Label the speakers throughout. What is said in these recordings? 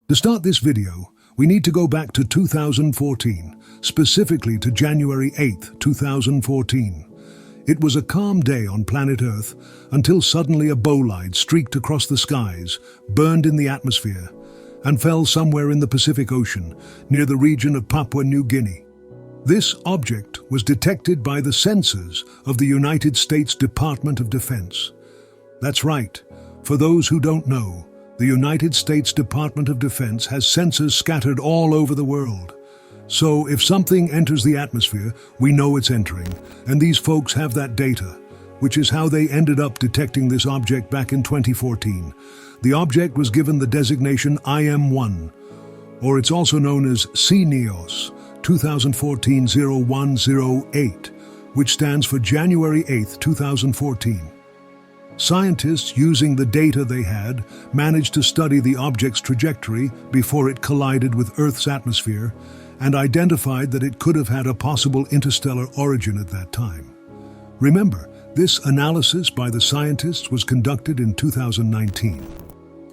Speaker 1: To start this video, we need to go back to 2014, specifically to January 8th, 2014. It was a calm day on planet Earth until suddenly a bolide streaked across the skies, burned in the atmosphere, and fell somewhere in the Pacific Ocean, near the region of Papua New Guinea. This object was detected by the sensors of the United States Department of Defense. That's right. For those who don't know, the United States Department of Defense has sensors scattered all over the world. So if something enters the atmosphere, we know it's entering, and these folks have that data, which is how they ended up detecting this object back in 2014. The object was given the designation IM-1, or it's also known as CNEOS 2014-0108, which stands for January 8, 2014. Scientists, using the data they had, managed to study the object's trajectory before it collided with Earth's atmosphere and identified that it could have had a possible interstellar origin at that time. Remember, this analysis by the scientists was conducted in 2019.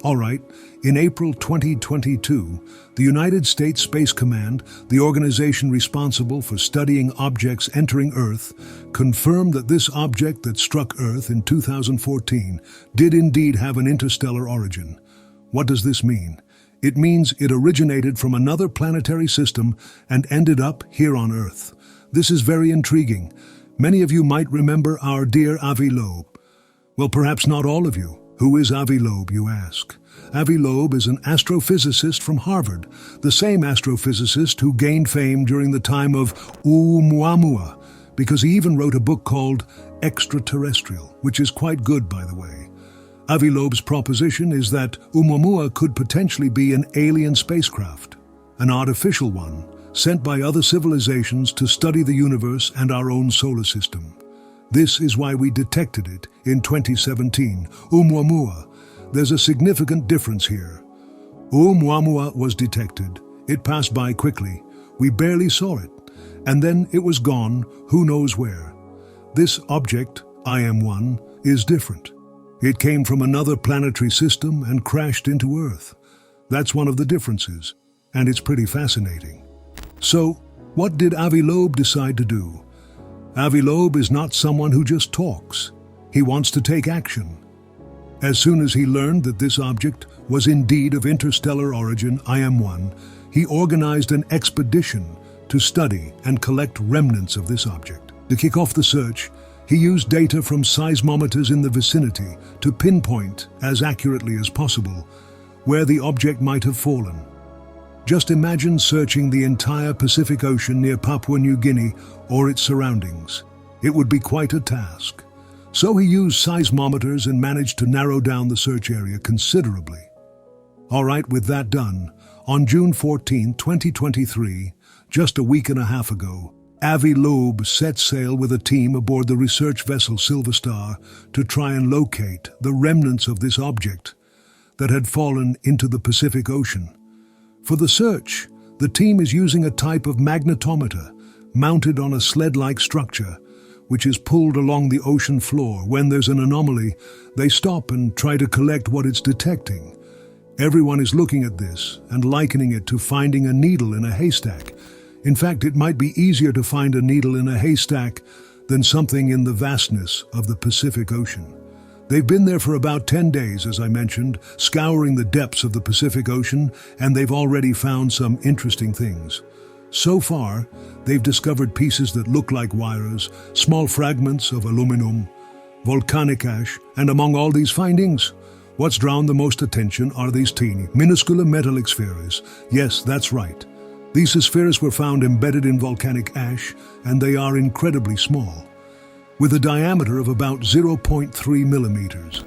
Speaker 1: All right, in April 2022, the United States Space Command, the organization responsible for studying objects entering Earth, confirmed that this object that struck Earth in 2014 did indeed have an interstellar origin. What does this mean? It means it originated from another planetary system and ended up here on Earth. This is very intriguing. Many of you might remember our dear Avi Loeb. Well, perhaps not all of you. Who is Avi Loeb, you ask? Avi Loeb is an astrophysicist from Harvard, the same astrophysicist who gained fame during the time of Oumuamua, because he even wrote a book called Extraterrestrial, which is quite good, by the way. Avi Loeb's proposition is that Oumuamua could potentially be an alien spacecraft, an artificial one, sent by other civilizations to study the universe and our own solar system. This is why we detected it in 2017, Oumuamua. There's a significant difference here. Oumuamua was detected. It passed by quickly. We barely saw it. And then it was gone, who knows where. This object, IM-1, is different. It came from another planetary system and crashed into Earth. That's one of the differences, and it's pretty fascinating. So, what did Avi Loeb decide to do? Avi Loeb is not someone who just talks. He wants to take action. As soon as he learned that this object was indeed of interstellar origin, IM-1, he organized an expedition to study and collect remnants of this object. To kick off the search, he used data from seismometers in the vicinity to pinpoint, as accurately as possible, where the object might have fallen. Just imagine searching the entire Pacific Ocean near Papua New Guinea or its surroundings. It would be quite a task. So he used seismometers and managed to narrow down the search area considerably. All right, with that done, on June 14, 2023, just a week and a half ago, Avi Loeb set sail with a team aboard the research vessel Silver Star to try and locate the remnants of this object that had fallen into the Pacific Ocean. For the search, the team is using a type of magnetometer mounted on a sled-like structure, which is pulled along the ocean floor. When there's an anomaly, they stop and try to collect what it's detecting. Everyone is looking at this and likening it to finding a needle in a haystack. In fact, it might be easier to find a needle in a haystack than something in the vastness of the Pacific Ocean. They've been there for about 10 days, as I mentioned, scouring the depths of the Pacific Ocean, and they've already found some interesting things. So far, they've discovered pieces that look like wires, small fragments of aluminum, volcanic ash, and among all these findings, what's drawn the most attention are these teeny, minuscule metallic spheres. Yes, that's right. These spheres were found embedded in volcanic ash, and they are incredibly small, with a diameter of about 0.3 millimeters.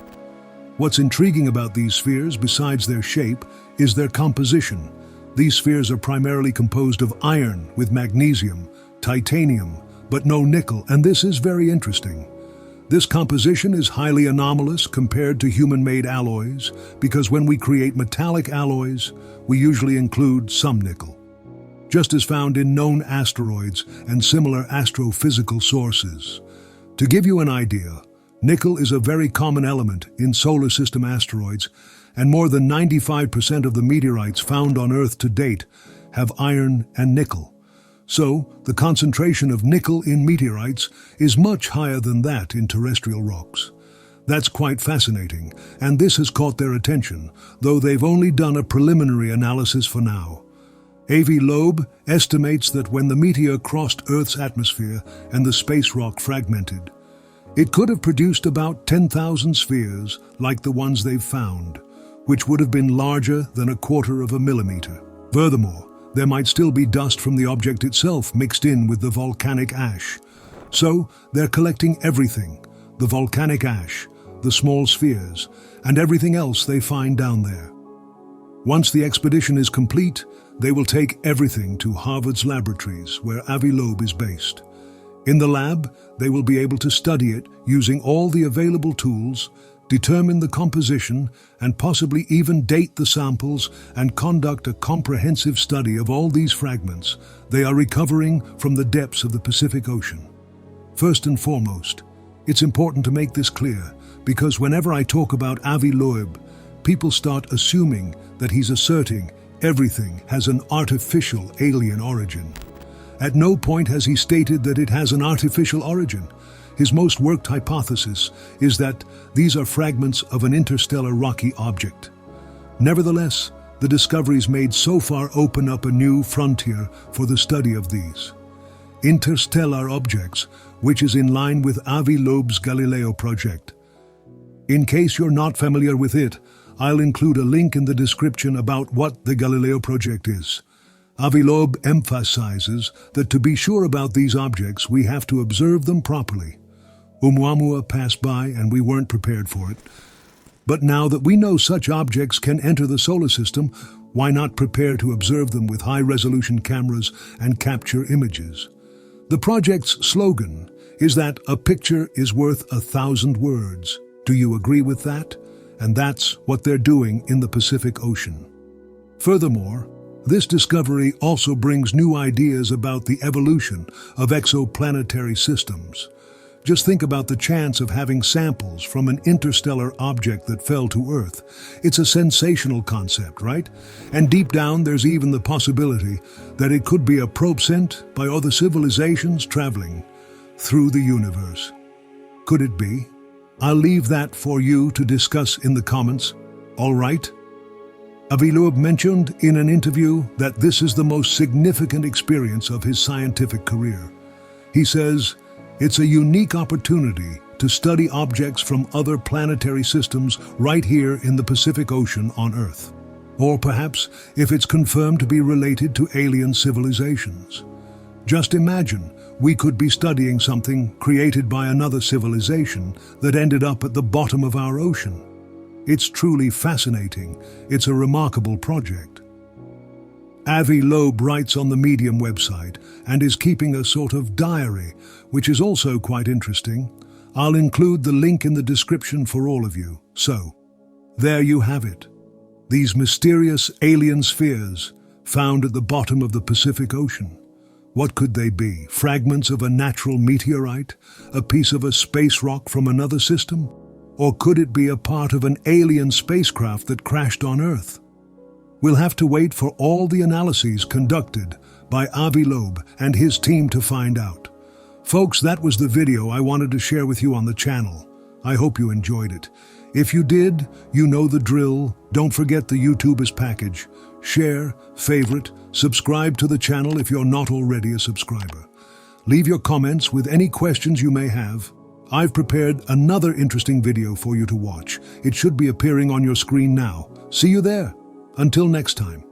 Speaker 1: What's intriguing about these spheres, besides their shape, is their composition. These spheres are primarily composed of iron with magnesium, titanium, but no nickel, and this is very interesting. This composition is highly anomalous compared to human-made alloys, because when we create metallic alloys, we usually include some nickel, just as found in known asteroids and similar astrophysical sources. To give you an idea, nickel is a very common element in solar system asteroids, and more than 95% of the meteorites found on Earth to date have iron and nickel. So, the concentration of nickel in meteorites is much higher than that in terrestrial rocks. That's quite fascinating, and this has caught their attention, though they've only done a preliminary analysis for now. Avi Loeb estimates that when the meteor crossed Earth's atmosphere and the space rock fragmented, it could have produced about 10,000 spheres like the ones they've found, which would have been larger than 1/4 of a millimeter. Furthermore, there might still be dust from the object itself mixed in with the volcanic ash. So, they're collecting everything: the volcanic ash, the small spheres, and everything else they find down there. Once the expedition is complete, they will take everything to Harvard's laboratories, where Avi Loeb is based. In the lab, they will be able to study it using all the available tools, determine the composition, and possibly even date the samples and conduct a comprehensive study of all these fragments they are recovering from the depths of the Pacific Ocean. First and foremost, it's important to make this clear, because whenever I talk about Avi Loeb, people start assuming that he's asserting everything has an artificial alien origin. At no point has he stated that it has an artificial origin. His most worked hypothesis is that these are fragments of an interstellar rocky object. Nevertheless, the discoveries made so far open up a new frontier for the study of these interstellar objects, which is in line with Avi Loeb's Galileo project. In case you're not familiar with it, I'll include a link in the description about what the Galileo project is. Avi Loeb emphasizes that to be sure about these objects, we have to observe them properly. Oumuamua passed by and we weren't prepared for it. But now that we know such objects can enter the solar system, why not prepare to observe them with high-resolution cameras and capture images? The project's slogan is that a picture is worth 1,000 words. Do you agree with that? And that's what they're doing in the Pacific Ocean. Furthermore, this discovery also brings new ideas about the evolution of exoplanetary systems. Just think about the chance of having samples from an interstellar object that fell to Earth. It's a sensational concept, right? And deep down, there's even the possibility that it could be a probe sent by other civilizations traveling through the universe. Could it be? I'll leave that for you to discuss in the comments. All right? Avi Loeb mentioned in an interview that this is the most significant experience of his scientific career. He says, "It's a unique opportunity to study objects from other planetary systems right here in the Pacific Ocean on Earth. Or perhaps if it's confirmed to be related to alien civilizations. Just imagine, we could be studying something created by another civilization that ended up at the bottom of our ocean. It's truly fascinating. It's a remarkable project." Avi Loeb writes on the Medium website and is keeping a sort of diary, which is also quite interesting. I'll include the link in the description for all of you. So, there you have it. These mysterious alien spheres found at the bottom of the Pacific Ocean. What could they be? Fragments of a natural meteorite? A piece of a space rock from another system? Or could it be a part of an alien spacecraft that crashed on Earth? We'll have to wait for all the analyses conducted by Avi Loeb and his team to find out. Folks, that was the video I wanted to share with you on the channel. I hope you enjoyed it. If you did, you know the drill. Don't forget the YouTubers package. Share, favorite, subscribe to the channel if you're not already a subscriber. Leave your comments with any questions you may have. I've prepared another interesting video for you to watch. It should be appearing on your screen now. See you there. Until next time.